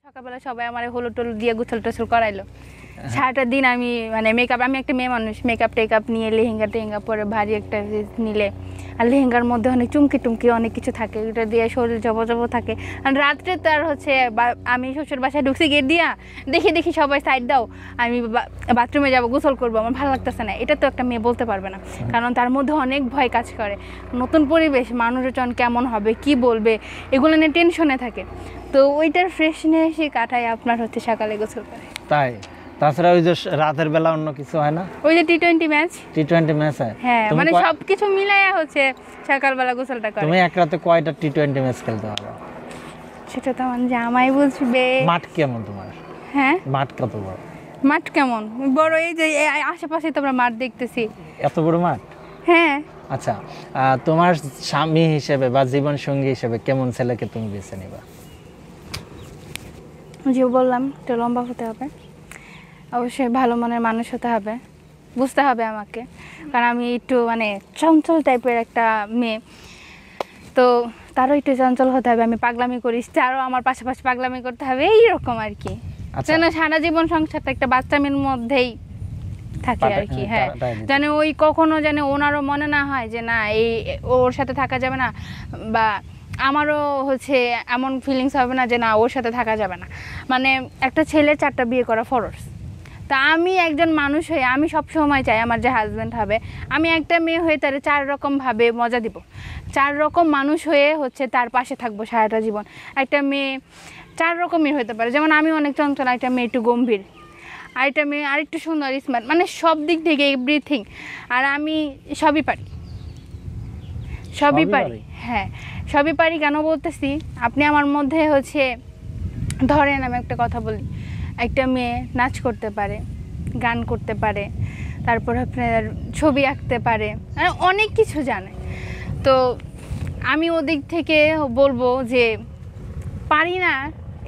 সকালবেলা সবাই আমার হলুদ টলুদ দিয়ে গোসল টোসল করাইলো। সারাটা দিন আমি মানে মেকআপ, আমি একটা মেয়ে মানুষ, মেকআপ টেকআপ নিয়ে লেহেঙ্গা টেহেঙ্গা পরে ভারী একটা ড্রেস নিলে, আর লেহেঙ্গার মধ্যে অনেক চুমকি টুমকি অনেক কিছু থাকে, ওটা দিয়ে শরীর জব জব থাকে। আর রাত্রে তো আর হচ্ছে আমি শ্বশুর বাসায় ঢুকছি গেট দিয়া, দেখি সবাই সাইড দাও, আমি বাথরুমে যাবো, গোসল করবো, আমার ভালো লাগতেছে না। এটা তো একটা মেয়ে বলতে পারবে না, কারণ তার মধ্যে অনেক ভয় কাজ করে। নতুন পরিবেশ, মানুষজন কেমন হবে, কি বলবে, এগুলো নিয়ে টেনশনে থাকে। তো ওইটার ফ্রেশনেসই কাটায় আপনার হচ্ছে সকালে গোসল করে। তাই? তাছাড়া ওই যে রাতের বেলা অন্য কিছু হয় না? ওই যে টি-20 ম্যাচ, টি-20 ম্যাচ হয়? হ্যাঁ, মানে সবকিছু মিলায়া হচ্ছে সকালবেলা গোসলটা করে। তুমি এক রাতে কয়টা টি-20 ম্যাচ খেলতে পারো? সেটা তো আমার জামাই বুঝবে। মাঠ কেমন তোমার? হ্যাঁ, মাঠ কত বড়? মাঠ কেমন বড়? এই যে আশেপাশে তো আমরা মাঠ দেখতেছি। এত বড় মাঠ? হ্যাঁ। আচ্ছা, তোমার স্বামী হিসেবে বা জীবন সঙ্গী হিসেবে কেমন ছেলেকে তুমি বেছে নিবা? যে বললাম, একটু লম্বা হতে হবে, অবশ্যই ভালো মনের মানুষ হতে হবে, বুঝতে হবে আমাকে, কারণ আমি একটু মানে চঞ্চল টাইপের একটা মেয়ে, তো তারও একটু চঞ্চল হতে হবে। আমি পাগলামি করি, তারও আমার পাশাপাশি পাগলামি করতে হবে, এইরকম আর কি। যেন সারা জীবন সংসারটা একটা বাচ্চা মেয়ের মধ্যেই থাকে আর কি। হ্যাঁ, যেন ওই কখনো যেন ওনারও মনে না হয় যে না এই ওর সাথে থাকা যাবে না, বা আমারও হচ্ছে এমন ফিলিংস হবে না যে না ওর সাথে থাকা যাবে না। মানে একটা ছেলে 4টা বিয়ে করা ফরজ। তা আমি একজন মানুষ হয়ে আমি সব সময় চাই আমার যে হাজব্যান্ড হবে, আমি একটা মেয়ে হয়ে তার 4 রকমভাবে মজা দিব, 4 রকম মানুষ হয়ে হচ্ছে তার পাশে থাকবো সারাটা জীবন। একটা মেয়ে 4 রকমের হতে পারে, যেমন আমি অনেক চঞ্চল, একটা মেয়ে একটু গম্ভীর, আরেকটা মেয়ে আরেকটু সুন্দর স্মার্ট, মানে সব দিক থেকে এভরিথিং। আর আমি সবই পারি, সবই পারি। হ্যাঁ, সবই পারি। কেন বলতেছি, আপনি আমার মধ্যে হচ্ছে ধরেন আমি একটা কথা বলি, একটা মেয়ে নাচ করতে পারে, গান করতে পারে, তারপর আপনার ছবি আঁকতে পারে, মানে অনেক কিছু জানে। তো আমি ওদিক থেকে বলবো যে পারি না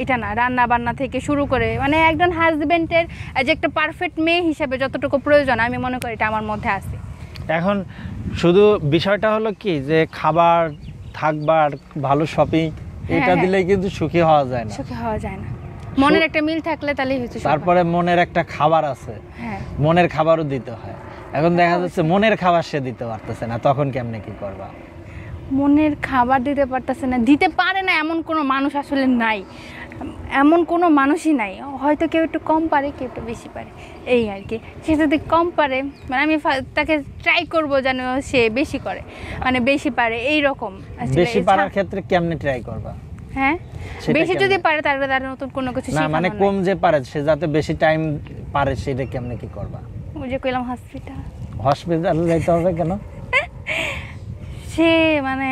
এটা না, রান্না বান্না থেকে শুরু করে মানে একজন হাজবেন্ডের যে একটা পারফেক্ট মেয়ে হিসেবে যতটুকু প্রয়োজন আমি মনে করি এটা আমার মধ্যে আছে। এখন শুধু বিষয়টা হলো কি যে খাবার, থাকবার, ভালো শপিং, এটা দিলেই কিন্তু সুখী হওয়া যায় না। সুখী হওয়া যায় না, মনের একটা মিল থাকলে তাহলেই হচ্ছে। তারপরে মনের একটা খাবার আছে, হ্যাঁ, মনের খাবারও দিতে হয়। এখন দেখা যাচ্ছে মনের খাবার সে দিতে পারতেছে না, তখন কেমনে কি করবা? মনের খাবার দিতে পারতেছে না, দিতে পারে না এমন কোনো মানুষ আসলে নাই, এমন কোনো মানুষই নাই। হয়তো কেউ একটু কম পারে, কেউ একটু বেশি পারে, এই আর কি। সে যদি কম পারে মানে আমি তাকে ট্রাই করবো যেন সে বেশি করে, মানে বেশি পারে এই রকম। বেশি পারার ক্ষেত্রে কেমনে ট্রাই করবা? হ্যাঁ, বেশি যদি পারে তাহলে তার নতুন কোনো কিছু না, মানে কম যে পারে সে যাতে বেশি টাইম পারে, সেটা কেমনে কি করবা? ওই যে কইলাম হসপিটালে যাইতে হবে। কেন? সে মানে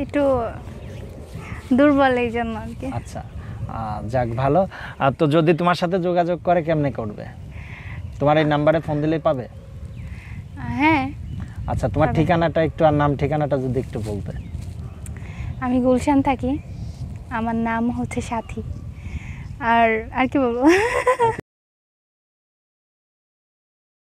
একটু দুর্বল, এই জন্য আর কি। আচ্ছা, যাক ভালো। তো যদি তোমার সাথে যোগাযোগ করে কেমনে করবে? তোমার এই নাম্বারে ফোন দিলেই পাবে? হ্যাঁ। আচ্ছা, তোমার ঠিকানাটা একটু, আর নাম ঠিকানাটা যদি একটু বলতে। আমি গুলশান থাকি, আমার নাম হচ্ছে সাথী। আর কি বলবো?